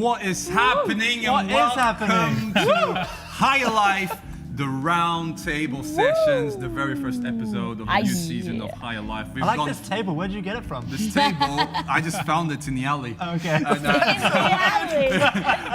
What is happening? What And is welcome happening? to Higher Life, the round table sessions, the very first episode of the new season of Higher Life. We've I like this table. Where'd you get it from? This table, I just found it in the alley. Okay. And,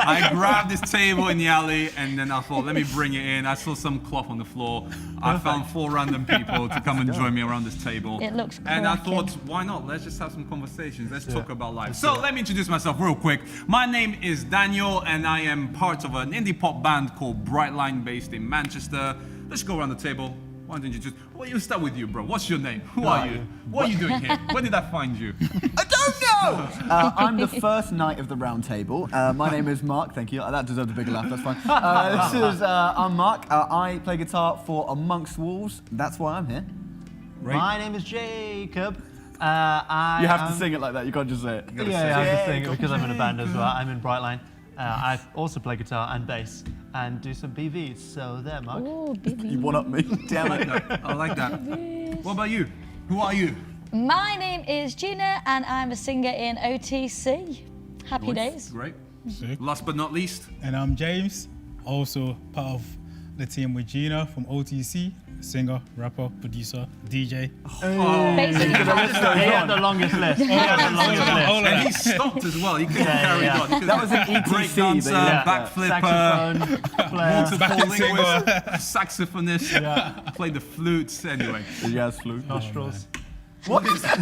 I grabbed this table in the alley and then I thought, let me bring it in. I saw some cloth on the floor. I found 4 random people to come and join me around this table. It looks And I cracking. thought, why not? Let's just have some conversations. Let's talk about life. So let me introduce myself real quick. My name is Daniel and I am part of an indie pop band called Brightline based in Manchester. Let's go around the table. Why don't you just, well, you start with you, bro. What's your name? Who are you? What are you doing here? Where did I find you? I don't know! I'm the first knight of the round table. My name is Mark, thank you. That deserved a bigger laugh, that's fine. I'm Mark. I play guitar for Amongst Wolves. That's why I'm here. Right. My name is Jacob. You have to sing it like that, you can't just say it. Yeah, I have to sing it because I'm in a band as well. I'm in Brightline. I also play guitar and bass and do some BVs. So there, Mark. Ooh, baby. You one up me, damn it. I like that. What about you? Who are you? My name is Gina and I'm a singer in OTC. Happy days. Great. Sick. Last but not least, And I'm James, also part of the team with Gina from OTC, singer, rapper, producer, DJ. Basically, He had the longest list. He had the longest list. All of and that. he stopped as well. He couldn't carry on. He could- That was an ETC. breakdancer, that backflipper, Saxophone player. multiple linguist, saxophonist, played the flutes. Anyway, The jazz flute. Nostrils. What is that?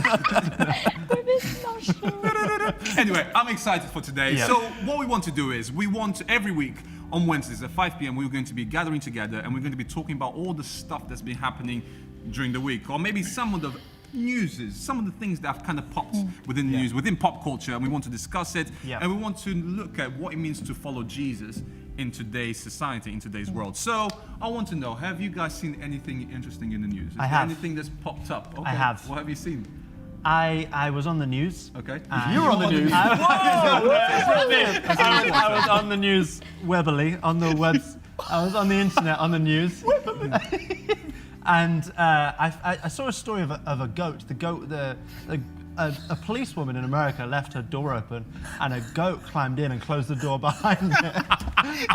anyway, I'm excited for today. Yeah. So what we want to do is we want to, every week on Wednesdays at 5 p.m. we're going to be gathering together and we're going to be talking about all the stuff that's been happening during the week, or maybe some of the newses, some of the things that have kind of popped within the news, within pop culture, and we want to discuss it, and we want to look at what it means to follow Jesus in today's society, in today's world. So I want to know, have you guys seen anything interesting in the news? Is I there have. anything that's popped up? Okay. I have. What have you seen? I was on the news. Okay. You were on the news. I was on the news webbily, on the webs. I was on the internet, on the news. And I saw a story of a goat. A policewoman in America left her door open and a goat climbed in and closed the door behind her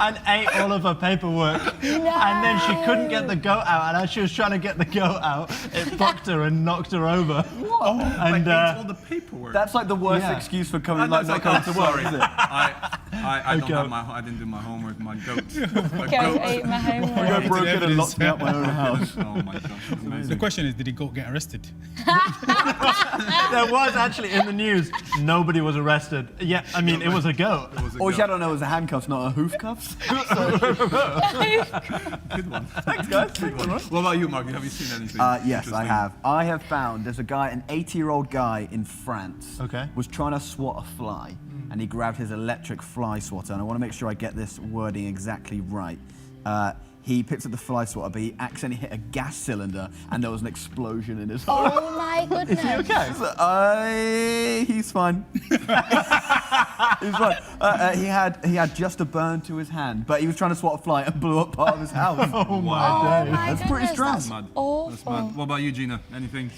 and ate all of her paperwork. And then she couldn't get the goat out, and as she was trying to get the goat out, it bucked her and knocked her over. Like ate all the paperwork. That's like the worst excuse for coming, not coming to work, sorry. is it? I didn't do my homework. My goat. Go ate my homework. I broke it and evidence. locked me out my own house. Oh my gosh, that's amazing. The question is, did the goat get arrested? There was actually in the news, nobody was arrested. Yeah, I mean, it was a goat. It was a All you goat. had to know was the handcuffs, not a hoof cuffs. Good one. Thanks, guys. Good one. What about you, Mark? Have you seen anything? Yes, I interesting? have. I have found there's a guy, an 80-year-old guy in France, Okay. was trying to swat a fly, and he grabbed his electric fly swatter, and I want to make sure I get this wording exactly right. He picked up the fly swatter, but he accidentally hit a gas cylinder, and there was an explosion in his home. Oh my goodness. Okay. So, he's fine. He's fine. He had just a burn to his hand, but he was trying to swat a fly and blew up part of his house. Oh Oh my days. my That's pretty goodness, strong. That's Mad. That's awful. mad. What about you, Gina? Anything?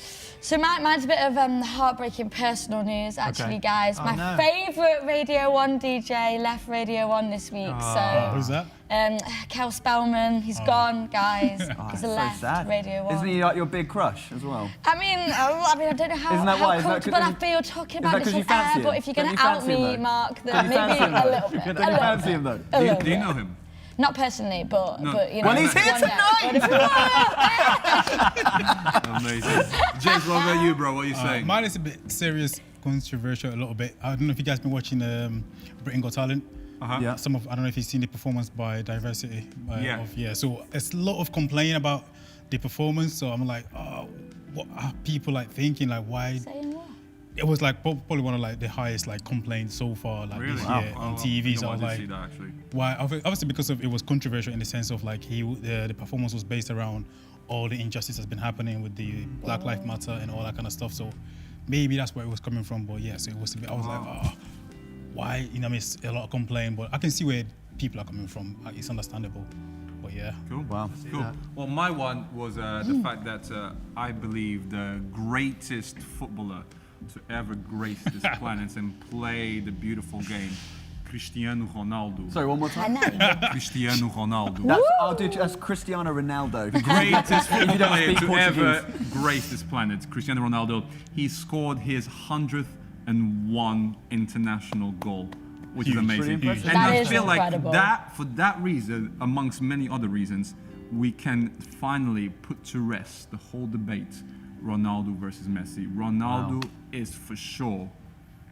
So mine's a bit of heartbreaking personal news, actually, Okay. guys. Oh, My no. favourite Radio 1 DJ left Radio 1 this week. Who's that? So, Kel Spellman, he's gone, guys. He's So left sad. Radio 1. Isn't he like your big crush as well? I mean, I don't know how, Isn't that why? Is that comfortable I 'cause- feel talking is that about 'cause this you on fancy air, him? but if you're Don't going you to out fancy him, me, though? Mark, Don't then you maybe fancy him, a though? little bit. Don't you fancy him, though? A little Do you bit. know him? Not personally, but you know. Well, he's here one day. Amazing. James, what about you, bro? What are you saying? Mine is a bit serious, controversial a little bit. I don't know if you guys been watching Britain Got Talent. Yeah. I don't know if you've seen the performance by Diversity. Yeah. So it's a lot of complaining about the performance. So I'm like, what are people like thinking? Like, why? Saying what? It was like probably one of like the highest like complaints so far like Really? this Wow. year on I TV. think So I I was did like, see that actually. why? Obviously because of it was controversial in the sense of like the performance was based around all the injustice that's been happening with the Black Lives Matter and all that kind of stuff. So maybe that's where it was coming from. But yeah, so it was a bit. I was like, why? You know, I mean, it's a lot of complaint, but I can see where people are coming from. It's understandable. But yeah. Cool. Wow. Cool. Well, my one was the fact that I believe the greatest footballer to ever grace this planet and play the beautiful game Cristiano Ronaldo. Sorry, one more time. Cristiano Ronaldo. That's Cristiano Ronaldo. Greatest football you don't player speak to ever Portuguese. grace this planet, Cristiano Ronaldo. He scored his 101 international goal, which is amazing. Pretty impressive. And That I is feel incredible. like that, for that reason, amongst many other reasons, we can finally put to rest the whole debate: Ronaldo versus Messi. Ronaldo is for sure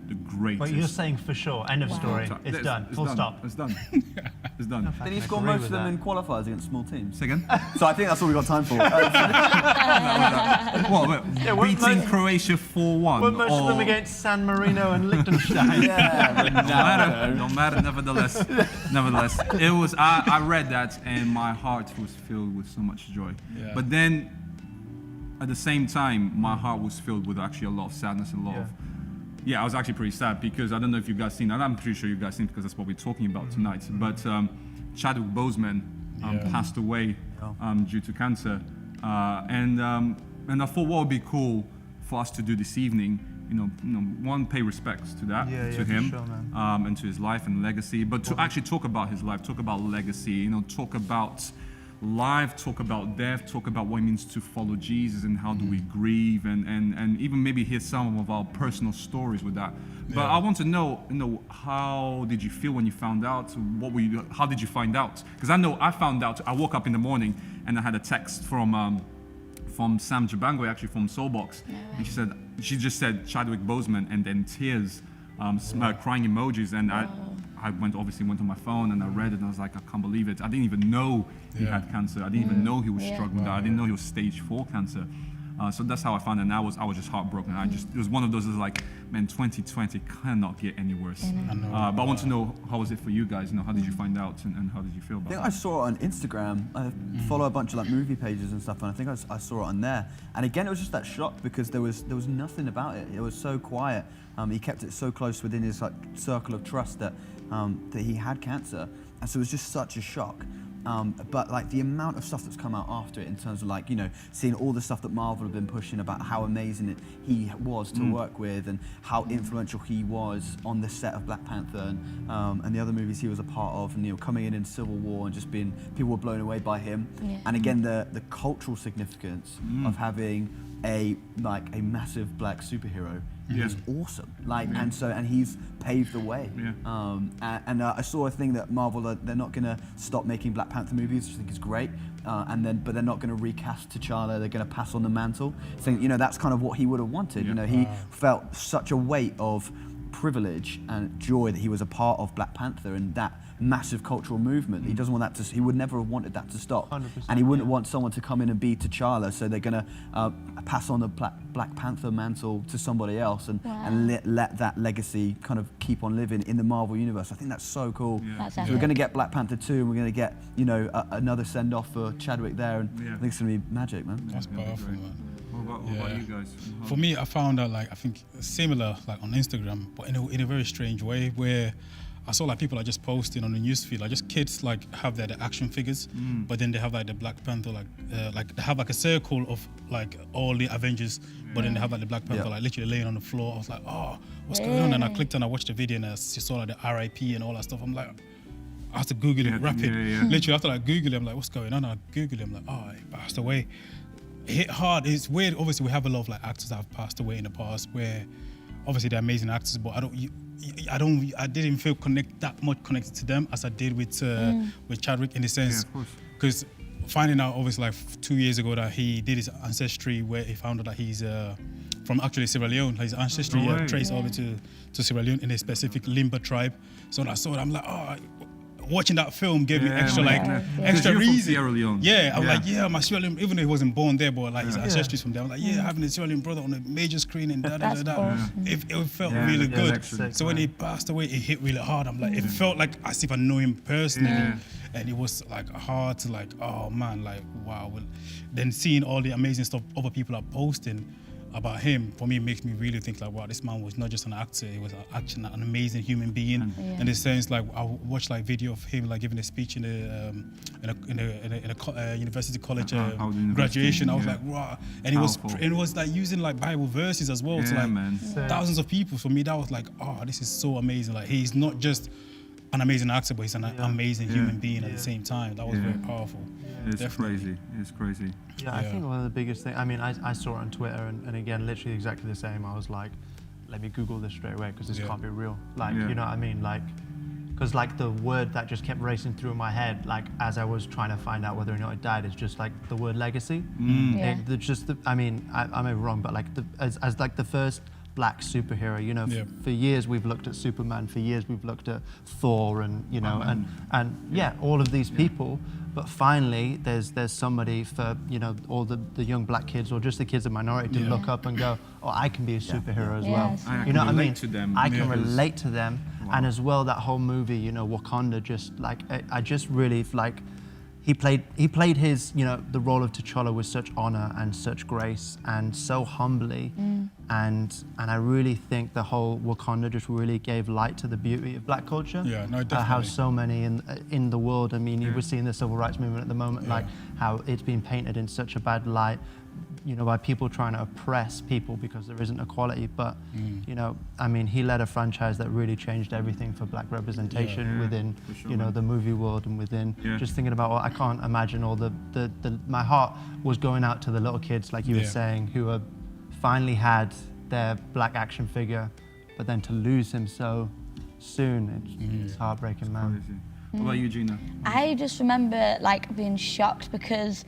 the greatest. But you're saying for sure. End of story. So, It's done. Full stop. It's done. It's done. Did he score agree most with of them that. in qualifiers against small teams? Say again? So I think that's all we got time for. weren't Beating most- Croatia 4-1. Were most of them or- against San Marino and Liechtenstein? Don't matter. Nevertheless, it was. I read that and my heart was filled with so much joy. Yeah. But then, at the same time, my heart was filled with actually a lot of sadness and a lot of. Yeah, I was actually pretty sad because I don't know if you guys seen, and I'm pretty sure you guys seen because that's what we're talking about tonight. But Chadwick Boseman passed away due to cancer, and I thought what would be cool for us to do this evening, one, pay respects to that, Yeah, to for him, sure, man. and to his life and legacy, but to actually talk about his life, talk about legacy, talk about life, talk about death, talk about what it means to follow Jesus and how do we grieve, and even maybe hear some of our personal stories with that. But I want to know, how did you feel when you found out? How did you find out? Because I know I found out. I woke up in the morning and I had a text from Sam Jabangwe, actually from Soulbox, and she just said Chadwick Boseman, and then tears, crying emojis, and I went on my phone and I read it and I was like, I can't believe it. I didn't even know he had cancer. I didn't even know he was struggling with that. I didn't know he was stage 4 cancer. So that's how I found it, and I was just heartbroken. It was one of those, like, man, 2020 cannot get any worse. But I want to know, how was it for you guys? How did you find out, and how did you feel about I think it? I saw it on Instagram. I follow a bunch of like movie pages and stuff, and I think I saw it on there. And again, it was just that shock because there was nothing about it. It was so quiet. He kept it so close within his like circle of trust that he had cancer, and so it was just such a shock. But like the amount of stuff that's come out after it, in terms of like seeing all the stuff that Marvel have been pushing about how amazing he was to work with, and how influential he was on the set of Black Panther and the other movies he was a part of, and coming in Civil War and just being, people were blown away by him. And again, the cultural significance of having a massive black superhero is awesome. And he's paved the way. I saw a thing that Marvel they're not gonna stop making Black Panther movies, which I think is great. But they're not gonna recast T'Challa. They're gonna pass on the mantle, saying that's kind of what he would have wanted. He felt such a weight of privilege and joy that he was a part of Black Panther and that massive cultural movement. He doesn't want that he would never have wanted that to stop. 100%, And he wouldn't want someone to come in and be T'Challa, so they're gonna pass on the Black Panther mantle to somebody else and let that legacy kind of keep on living in the Marvel universe. I think that's so cool. That's So epic. we're gonna get Black Panther 2, and we're gonna get another send off for Chadwick there, and I think it's gonna be magic, man. That's powerful, man. What about you guys? For me, I found out I think similar on Instagram, but in a very strange way, where I saw people are just posting on the newsfeed, just kids have their action figures, but then they have the Black Panther they have a circle of all the Avengers, but then they have the Black Panther literally laying on the floor. I was like, oh, what's going on? And I clicked and I watched the video and I saw the RIP and all that stuff. I'm like, I had to Google it rapid. Literally after Google it, I'm like, what's going on? And I Google it, I'm like, oh, he passed away. It hit hard. It's weird. Obviously, we have a lot of actors that have passed away in the past, where obviously they're amazing actors, but I didn't feel that much connected to them as I did with Chadwick, in the sense, because finding out obviously 2 years ago that he did his ancestry, where he found out that he's from actually Sierra Leone. His ancestry traced over to Sierra Leone in a specific Limba tribe. So when I saw it, I'm like, oh. Watching that film gave me extra extra you're from reason. Sierra Leone. I'm like, my Sierra Leone, even though he wasn't born there, but his ancestry from there. I'm like, having a Sierra Leone brother on a major screen and That's awesome. It felt really good. excellent. So when he passed away, it hit really hard. I'm like, it felt like as if I know him personally, and it was hard to oh man, wow. Well, then seeing all the amazing stuff other people are posting about him, for me, it makes me really think wow, this man was not just an actor, he was an amazing human being. In the sense, I watched video of him giving a speech in a university college graduation. I was like, wow, and it was using Bible verses as well to man. thousands of people. For me, that was oh, this is so amazing. He's not just an amazing actor, but he's an amazing human being at the same time. That was very powerful. It's Definitely. crazy. It's crazy. Yeah, I think one of the biggest things, I mean, I saw it on Twitter and again, literally exactly the same. I was like, let me Google this straight away because this can't be real. Like, you know what I mean? Like, because like the word that just kept racing through my head, like as I was trying to find out whether or not it died, is just like the word legacy. I mean, I may be wrong, but like as like the first black superhero, you know, for years we've looked at Superman, for years we've looked at Thor, and you know, and all of these people, but finally there's somebody for, you know, all the young black kids or just the kids of minority to look up and go, oh, I can be a superhero as well. Yes. You know what I mean? To them. I can relate to them, and as well that whole movie, you know, Wakanda, just like I just really like. He played his, you know, the role of T'Challa with such honor and such grace and so humbly, and I really think the whole Wakanda just really gave light to the beauty of black culture. Yeah, no, definitely. How so many in the world, I mean, we're seeing the civil rights movement at the moment, like how it's been painted in such a bad light, you know, by people trying to oppress people because there isn't equality. But you know, I mean, he led a franchise that really changed everything for black representation within, you know, the movie world and within. Just thinking about, I can't imagine all the my heart was going out to the little kids, like you were saying, who are finally had their black action figure, but then to lose him so soon, it's heartbreaking, man. Crazy. What about you, Gina? I just remember like being shocked because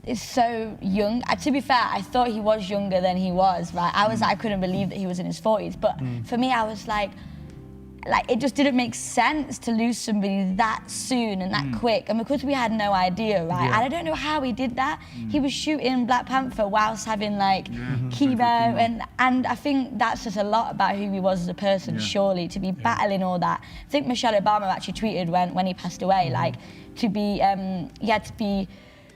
it's so young. To be fair, I thought he was younger than he was, right? I couldn't believe that he was in his 40s. But for me, I was like it just didn't make sense to lose somebody that soon and that quick. And because we had no idea, right? And I don't know how he did that. He was shooting Black Panther whilst having like chemo, and I think that's just a lot about who he was as a person, surely, to be battling all that. I think Michelle Obama actually tweeted when he passed away, like to be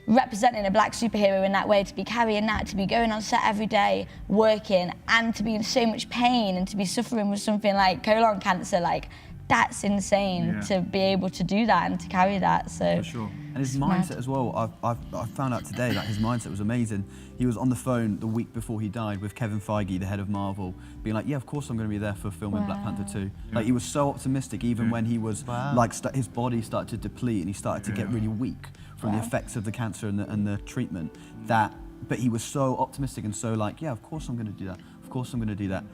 representing a black superhero in that way, to be carrying that, to be going on set every day, working, and to be in so much pain and to be suffering with something like colon cancer, like that's insane to be able to do that and to carry that. So For sure. And his mindset as well, I found out today that his mindset was amazing. He was on the phone the week before he died with Kevin Feige, the head of Marvel, being like, yeah, of course I'm going to be there for filming Black Panther 2. Like, he was so optimistic even when he was, like, his body started to deplete and he started to get really weak from the effects of the cancer and the treatment, but he was so optimistic and so like, yeah, of course I'm going to do that. Of course I'm going to do that.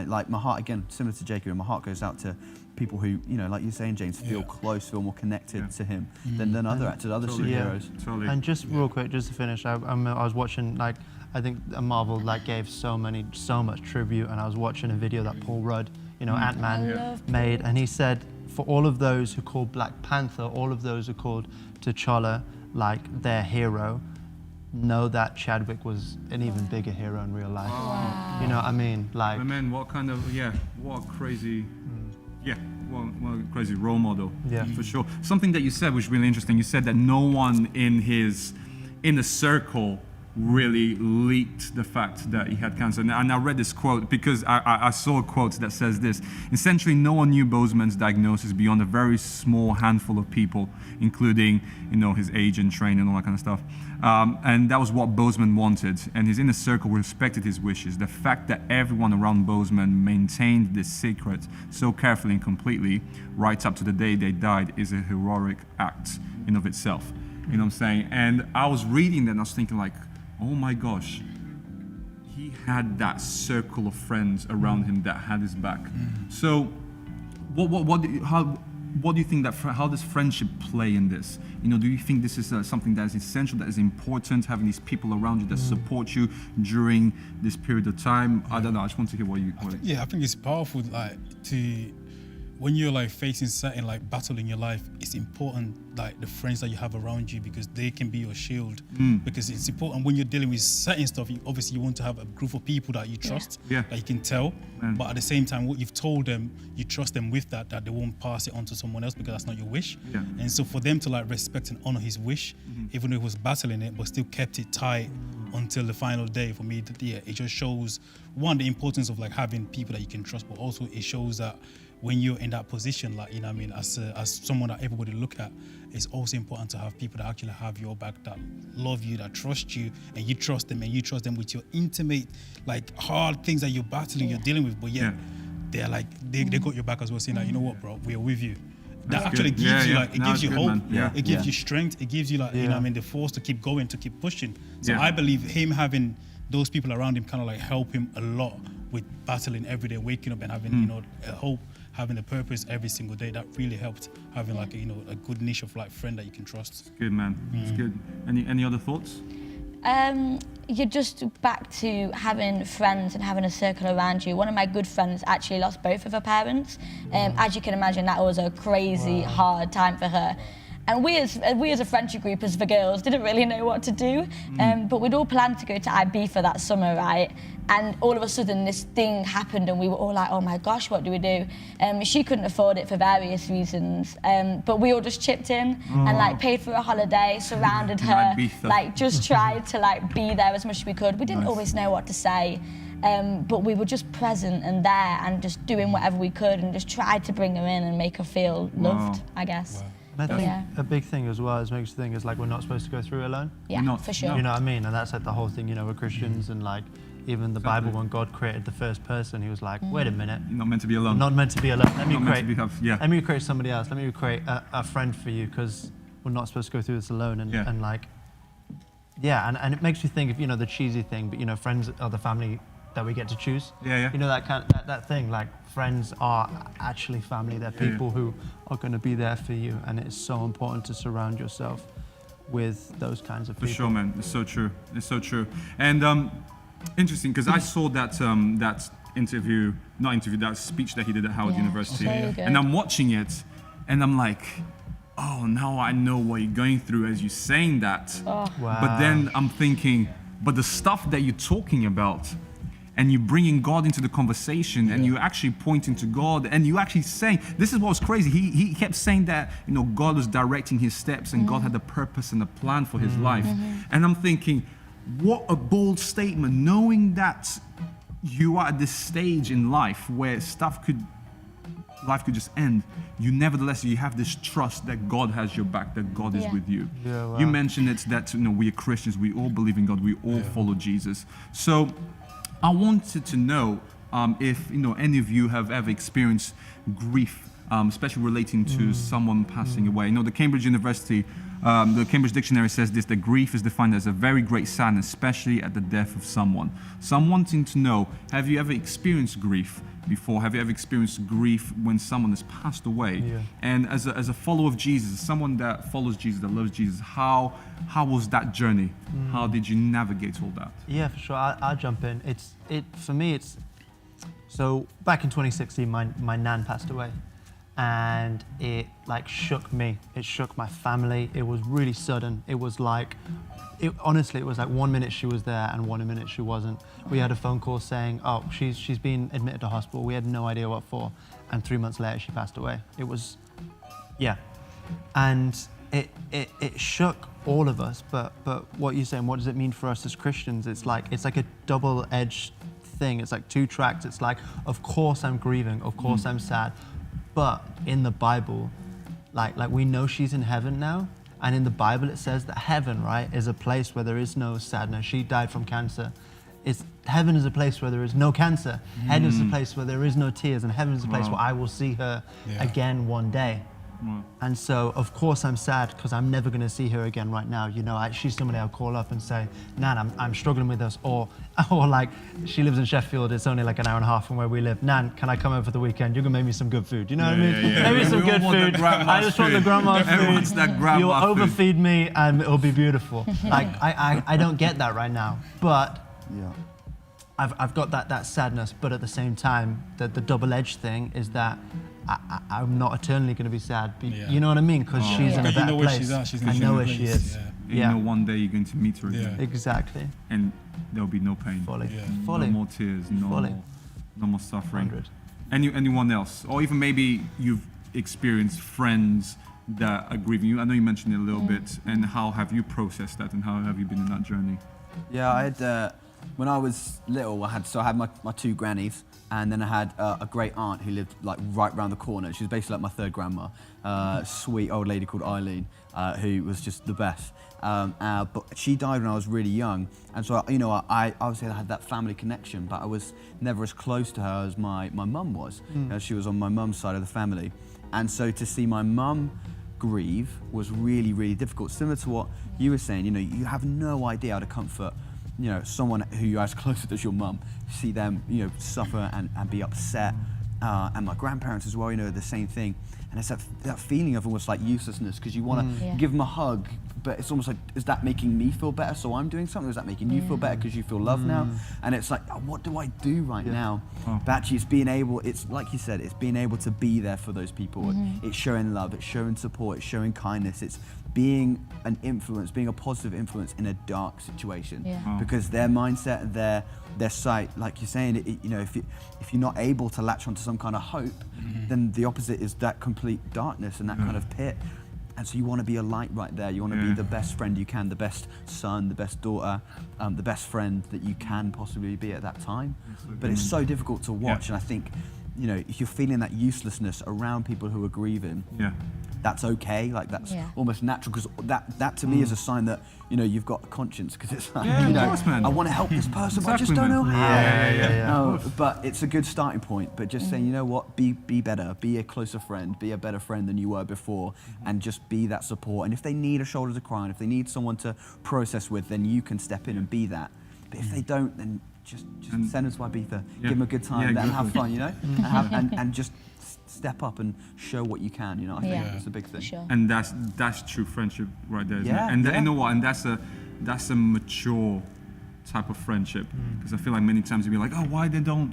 Like my heart, again, similar to Jacob, my heart goes out to people who, you know, like you're saying, James, feel close, feel more connected to him than other actors, other superheroes. Totally. And just real quick, just to finish, I was watching, like, I think Marvel like gave so much tribute, and I was watching a video that Paul Rudd, you know, Ant-Man made, and he said, for all of those who called Black Panther, all of those who called T'Challa like their hero, know that Chadwick was an even bigger hero in real life. You know what I mean? Like, Man, what kind of, what a crazy, what a crazy role model. Yeah. For sure. Something that you said was really interesting. You said that no one in the circle really leaked the fact that he had cancer. And I read this quote because I saw a quote that says this: essentially, no one knew Boseman's diagnosis beyond a very small handful of people, including, you know, his agent, trainer, and all that kind of stuff. And that was what Boseman wanted, and his inner circle respected his wishes. The fact that everyone around Boseman maintained this secret so carefully and completely, right up to the day they died, is a heroic act in of itself. You know what I'm saying? And I was reading that and I was thinking, like, oh my gosh, he had that circle of friends around him that had his back. So, what do you think how does friendship play in this? You know, do you think this is something that is essential, that is important, having these people around you that support you during this period of time? I don't know. I just want to hear what you. I think it's powerful, like, when you're like facing certain like battle in your life, it's important like the friends that you have around you, because they can be your shield. Because it's important when you're dealing with certain stuff, you want to have a group of people that you trust, that you can tell. But at the same time, what you've told them, you trust them with that they won't pass it on to someone else, because that's not your wish. And so for them to like respect and honor his wish, even though he was battling it, but still kept it tight until the final day, for me, it just shows, one, the importance of like having people that you can trust, but also it shows that when you're in that position, like, you know what I mean, as someone that everybody look at, it's also important to have people that actually have your back, that love you, that trust you, and you trust them with your intimate, like, hard things that you're battling, you're dealing with, but they're like they got your back as well, saying like, you know what, bro, we are with you. That That's actually good. gives Yeah, you yeah. like it No, gives it's you good, hope. man. Yeah. It gives Yeah. you strength. It gives you like you know Yeah. what I mean, the force to keep going, to keep pushing. So Yeah. I believe him having those people around him kind of like help him a lot with battling every day, waking up and having you know a hope, having a purpose every single day. That really helped having like a good niche of like friend that you can trust. Good, man. It's good. Any other thoughts? You're just back to having friends and having a circle around you. One of my good friends actually lost both of her parents. As you can imagine, that was a crazy, hard time for her. And we as a friendship group, as the girls, didn't really know what to do. But we'd all planned to go to Ibiza that summer, right? And all of a sudden, this thing happened, and we were all like, "Oh my gosh, what do we do?" She couldn't afford it for various reasons, but we all just chipped in and like paid for a holiday, surrounded her, Ibiza. like just tried to like be there as much as we could. We didn't Nice. always know what to say. But we were just present and there and just doing whatever we could and just tried to bring her in and make her feel loved, I guess. And I think Yeah. a big thing as well is makes you think is like we're not supposed to go through it alone. Yeah, Not- for sure. You know what I mean? And that's like the whole thing, you know, we're Christians and like even the Bible, when God created the first person, he was like, wait a minute, You're not meant to be I'm alone. not meant to be alone. Let me Not meant to create, be yeah. let me create somebody else. Let me create a friend for you because we're not supposed to go through this alone. And, Yeah. and like, yeah, and it makes you think of, you know, the cheesy thing, but you know, friends are the family that we get to choose. Yeah, yeah. You know, that thing, like friends are actually family. They're Yeah. people who are going to be there for you. And it's so important to surround yourself with those kinds of For people. sure, man. It's so true. It's so true. And interesting, because I saw that that that speech that he did at Howard Yeah, University, so good. and I'm watching it, and I'm like, oh, now I know what you're going through as you're saying that. Oh. Wow. But then I'm thinking, but the stuff that you're talking about, and you're bringing God into the conversation, and you're actually pointing to God, and you actually saying, this is what was crazy. He kept saying that, you know, God was directing his steps, and God had a purpose and a plan for his life. And I'm thinking, what a bold statement, knowing that you are at this stage in life where life could just end. Nevertheless, you have this trust that God has your back, that God is Yeah. with you. Yeah, wow. You mentioned it that, you know, we are Christians, we all believe in God, we all follow Jesus. So I wanted to know if, you know, any of you have ever experienced grief, especially relating to someone passing away. You know, the Cambridge Dictionary says this, that grief is defined as a very great sadness, especially at the death of someone. So I'm wanting to know, have you ever experienced grief before? Have you ever experienced grief when someone has passed away? Yeah. And as a follower of Jesus, as someone that follows Jesus, that loves Jesus, how was that journey? How did you navigate all that? Yeah, for sure. I'll jump in. For me. So back in 2016, my nan passed away, and it like shook me. It shook my family. It was really sudden. It was like, honestly, it was like 1 minute she was there and 1 minute she wasn't. We had a phone call saying, oh, she's been admitted to hospital. We had no idea what for, and 3 months later she passed away. It was, yeah, and it shook all of us. But what you're saying, what does it mean for us as Christians? It's like a double-edged thing. It's like two tracks. It's like, of course I'm grieving, of course I'm sad, but in the Bible, like we know she's in heaven now, and in the Bible it says that heaven, right, is a place where there is no sadness. She died from cancer. Heaven is a place where there is no cancer. Heaven is a place where there is no tears, and heaven is a place where I will see her again one day. And so, of course, I'm sad because I'm never going to see her again right now. You know, she's somebody I'll call up and say, Nan, I'm struggling with this. Or like, she lives in Sheffield. It's only like an hour and a half from where we live. Nan, can I come over for the weekend? You're going to make me some good food. You know what I mean? Maybe some We all good want the food. grandma's I just want the food. grandma's Everyone food. wants that grandma You'll food. overfeed me and it'll be beautiful. Like, I don't get that right now. But Yeah. I've got that sadness, but at the same time, the double-edged thing is that I'm not eternally going to be sad. You know what I mean? Because she's in a But you better know where place. she's at, she's I in know a where place, she is. yeah. And you know, one day you're going to meet her again, Yeah. Exactly. and there'll be no pain, Fully. Yeah. Fully. no more tears, no Fully. more suffering. 100. Anyone else, or even maybe you've experienced friends that are grieving you. I know you mentioned it a little bit, and how have you processed that, and how have you been in that journey? Yeah, I had when I was little, I had my two grannies, and then I had a great aunt who lived like right round the corner. She was basically like my third grandma, sweet old lady called Eileen, who was just the best. But she died when I was really young, and so I obviously had that family connection, but I was never as close to her as my mum was. She was on my mum's side of the family, and so to see my mum grieve was really, really difficult. Similar to what you were saying, you have no idea how to comfort someone who you're as close to as your mum. See them suffer and be upset, and my grandparents as well, the same thing. And it's that feeling of almost like uselessness, because you want to give them a hug, but it's almost like, is that making me feel better so I'm doing something? Or is that making you feel better because you feel loved now? And it's like, what do I do right now? But actually it's like you said, it's being able to be there for those people. It's showing love, it's showing support, it's showing kindness, it's being an influence, being a positive influence in a dark situation. Because their mindset, their sight, like you're saying, if you're not able to latch onto some kind of hope, then the opposite is that complete darkness and that kind of pit. And so you want to be a light right there. You want to be the best friend you can, the best son, the best daughter, the best friend that you can possibly be at that time. But it's so difficult to watch. And I think, if you're feeling that uselessness around people who are grieving, that's okay. Like that's almost natural, because that to me is a sign that you've got a conscience, because it's like of course, man. I want to help this person, but I just don't know how. But it's a good starting point. But just saying, be better, be a closer friend, be a better friend than you were before, and just be that support. And if they need a shoulder to cry on, if they need someone to process with, then you can step in and be that. But if they don't, then just send them to Ibiza, give them a good time, let them have fun, and just step up and show what you can. I think that's a big thing. Sure. And that's true friendship right there, isn't it? Yeah, And yeah. you know what? And that's a mature type of friendship, because I feel like many times you'll be like, oh, why they don't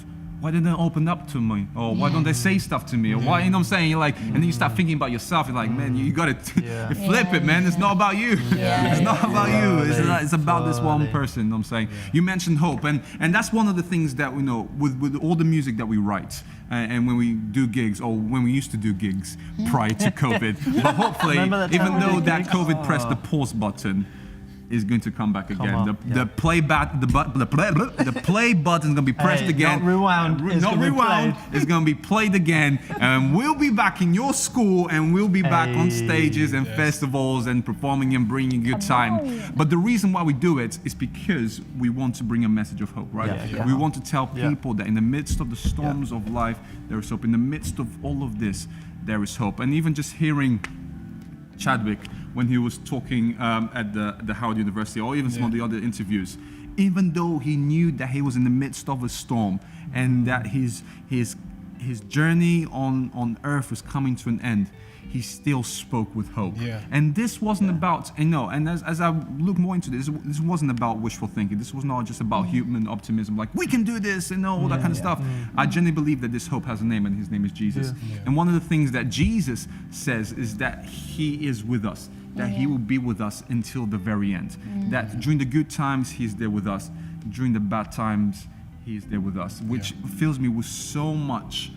open up to me, or why don't they say stuff to me, or why, what I'm saying, you're like, and then you start thinking about yourself. You're like, man, you got to you flip it, man. It's not about you. It's not about you. It's about this one person. You know what I'm saying. You mentioned hope, and that's one of the things that we know with all the music that we write, and when we do gigs, or when we used to do gigs prior to COVID. But hopefully, even though that COVID pressed the pause button, is going to come back again. The play button is going to be pressed again. Not rewound. Not rewound. It's going to be played again, and we'll be back in your school, and we'll be back on stages and festivals and performing and bringing a good time. But the reason why we do it is because we want to bring a message of hope, right? We want to tell people that in the midst of the storms of life, there is hope. In the midst of all of this, there is hope. And even just hearing Chadwick, when he was talking at the Howard University, or even some of the other interviews, even though he knew that he was in the midst of a storm and that his journey on earth was coming to an end, he still spoke with hope. And this wasn't about, and as I look more into this wasn't about wishful thinking. This was not just about human optimism, like we can do this and all that kind of stuff. I genuinely believe that this hope has a name, and his name is Jesus. And one of the things that Jesus says is that he is with us, that he will be with us until the very end. That during the good times, he's there with us. During the bad times, he's there with us, which fills me with so much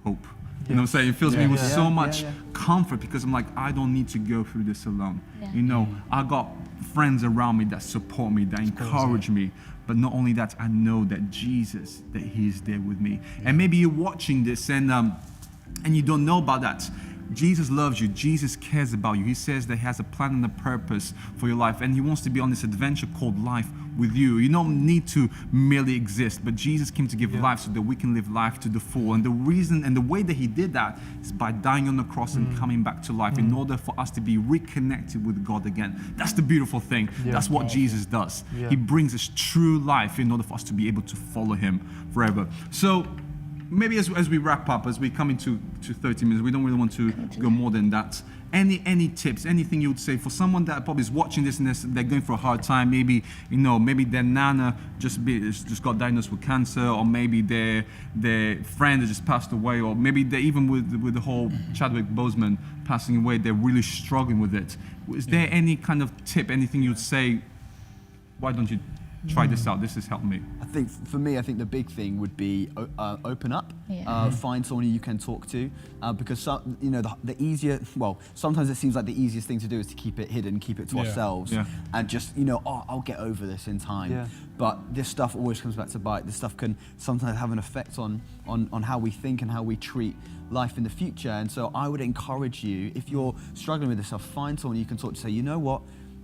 hope. You know what I'm saying? It fills me with so much comfort, because I'm like, I don't need to go through this alone. I got friends around me that support me, that encourage me. But not only that, I know that Jesus, that he is there with me. And maybe you're watching this and you don't know about that. Jesus loves you. Jesus cares about you. He says that he has a plan and a purpose for your life, and he wants to be on this adventure called life with you. You don't need to merely exist, but Jesus came to give life so that we can live life to the full. And the reason and the way that he did that is by dying on the cross and coming back to life in order for us to be reconnected with God again. That's the beautiful thing. That's what Jesus does. He brings us true life in order for us to be able to follow him forever. So maybe as we wrap up, as we come into 30 minutes, we don't really want to go more than that. Any tips, anything you would say for someone that probably is watching this and they're going through a hard time? Maybe maybe their nana just got diagnosed with cancer, or maybe their friend that just passed away, or maybe they even with the whole Chadwick Boseman passing away, they're really struggling with it. Is there any kind of tip, anything you'd say? Why don't you try this out. This has helped me. I think for me, I think the big thing would be open up. Yeah. Find someone who you can talk to, because the easier. Well, sometimes it seems like the easiest thing to do is to keep it hidden, keep it to ourselves, and just I'll get over this in time. Yeah. But this stuff always comes back to bite. This stuff can sometimes have an effect on how we think and how we treat life in the future. And so I would encourage you, if you're struggling with this stuff, find someone you can talk to. Say, you know what?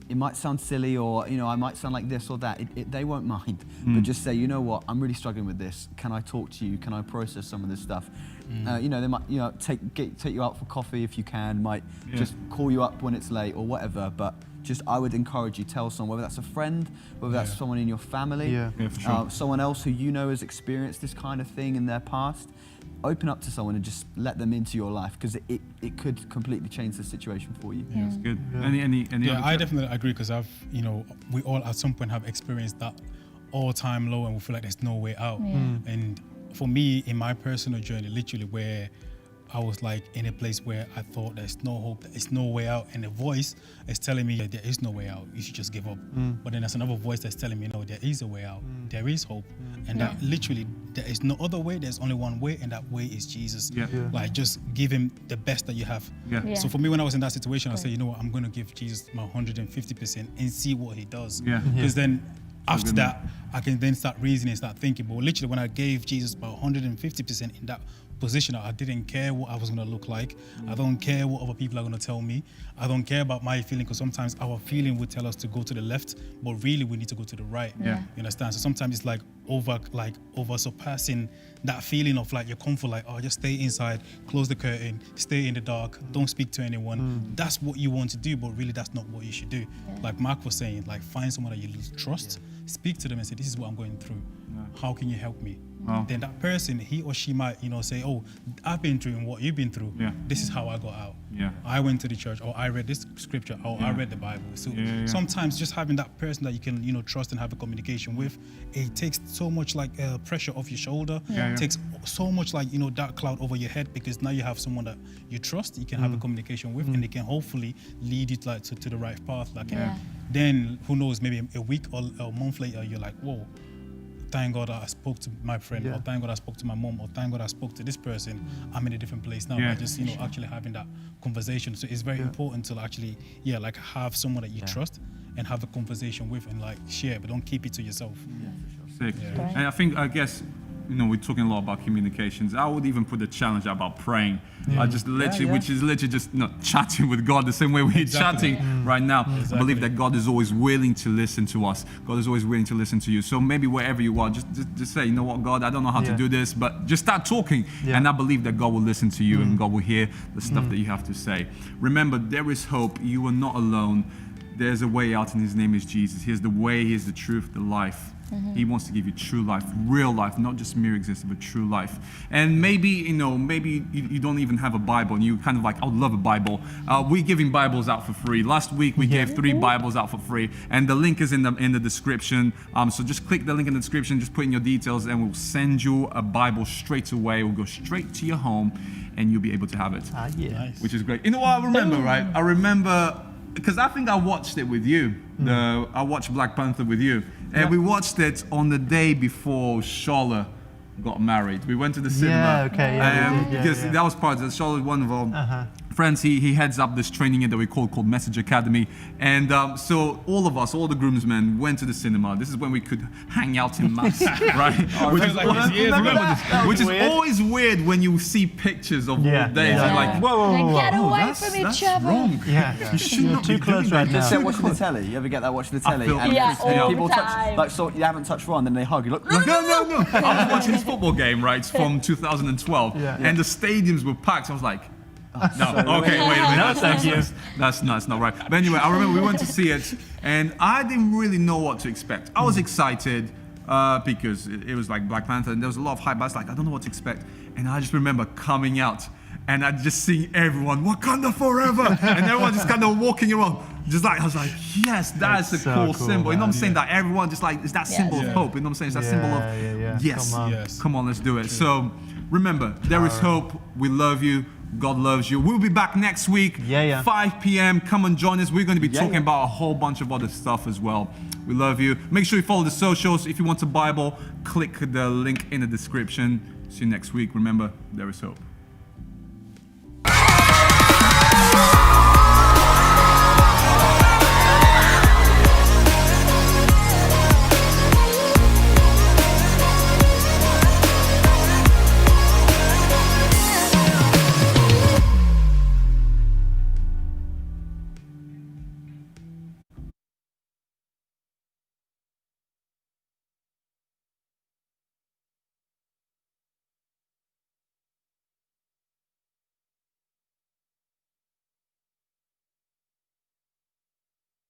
It might sound silly, or I might sound like this or that. They won't mind, but just say, you know what? I'm really struggling with this. Can I talk to you? Can I process some of this stuff? They might take you out for coffee if you can. Might just call you up when it's late or whatever. But I would encourage you, tell someone, whether that's a friend, whether that's someone in your family, for sure. someone else who has experienced this kind of thing in their past. Open up to someone and just let them into your life, because it could completely change the situation for you. That's good. Any Yeah, other I definitely agree, because we all at some point have experienced that all-time low and we feel like there's no way out. And for me, in my personal journey, literally where I was like in a place where I thought there's no hope, there's no way out, and the voice is telling me that there is no way out, you should just give up. But then there's another voice that's telling me, no, there is a way out, there is hope, and that literally there is no other way, there's only one way, and that way is Jesus. Like, just give him the best that you have. So for me, when I was in that situation, I said, you know what, I'm going to give Jesus my 150% and see what he does. Because then after that, I can then start reasoning, start thinking. But literally, when I gave Jesus my 150% in that position, I didn't care what I was going to look like. I don't care what other people are going to tell me. I don't care about my feeling, because sometimes our feeling would tell us to go to the left, but really we need to go to the right. You understand? So sometimes it's like over surpassing that feeling of like your comfort, like, oh, just stay inside, close the curtain, stay in the dark, don't speak to anyone. That's what you want to do, but really that's not what you should do. Like Mark was saying, like, find someone that you trust, speak to them and say, this is what I'm going through. How can you help me? Then that person, he or she might, say, oh, I've been through what you've been through. This is how I got out. I went to the church, or I read this scripture, or I read the Bible. So sometimes just having that person that you can, trust and have a communication with, it takes so much like pressure off your shoulder. It takes so much like, dark cloud over your head, because now you have someone that you trust, you can have a communication with, and they can hopefully lead you like to the right path. Like, then who knows, maybe a week or a month later, you're like, whoa, thank God I spoke to my friend, or thank God I spoke to my mom, or thank God I spoke to this person. I'm in a different place now. By just actually having that conversation. So it's very important to actually like have someone that you trust and have a conversation with, and like share, but don't keep it to yourself. Sick. And I guess we're talking a lot about communications. I would even put the challenge about praying. I just literally, which is literally just chatting with God the same way we're chatting right now. I believe that God is always willing to listen to us. God is always willing to listen to you. So maybe wherever you are, just say, you know what, God, I don't know how to do this, but just start talking. And I believe that God will listen to you and God will hear the stuff that you have to say. Remember, there is hope. You are not alone. There's a way out, and his name is Jesus. Here's the way, here's the truth, the life. He wants to give you true life, real life, not just mere existence, but true life. And maybe, maybe you don't even have a Bible, and you kind of like, I would love a Bible. We're giving Bibles out for free. Last week, we gave 3 Bibles out for free, and the link is in the description. So just click the link in the description, just put in your details, and we'll send you a Bible straight away. We'll go straight to your home, and you'll be able to have it. Nice. Which is great. You know what I remember, right? I remember, because I think I watched it with you. I watched Black Panther with you. And we watched it on the day before Shola got married. We went to the cinema. Because that was part of it. Shola, one of our friends, he heads up this training that we called Message Academy. And so all of us, all the groomsmen, went to the cinema. This is when we could hang out in mass, right? Which is always weird when you see pictures of old days. You're like, whoa. Get away that's from each other. Wrong. You should not too be close doing right that. now. Just watching the telly. You ever get that watching the telly? feel- And Yeah, all people the touch, time. like, so you haven't touched one, then they hug you. Look, No. I was watching this football game, right, from 2012, and the stadiums were packed. I was like, no, okay, wait a minute. No, thank you. That's not right. But anyway, I remember we went to see it, and I didn't really know what to expect. I was excited because it was like Black Panther, and there was a lot of hype, but I was like, I don't know what to expect. And I just remember coming out, and I just seeing everyone, Wakanda forever, and everyone just kind of walking around. Just like, I was like, yes, that's a so cool cool, symbol. You know what I'm man. saying? That everyone just like, it's that symbol of hope. You know what I'm saying? It's that symbol of, yes, Come on. Yes. come on, let's do it. So remember, there is hope. We love you. God loves you. We'll be back next week, Yeah. 5 p.m. Come and join us. We're going to be Yeah, talking yeah. about a whole bunch of other stuff as well. We love you. Make sure you follow the socials. If you want a Bible, click the link in the description. See you next week. Remember, there is hope.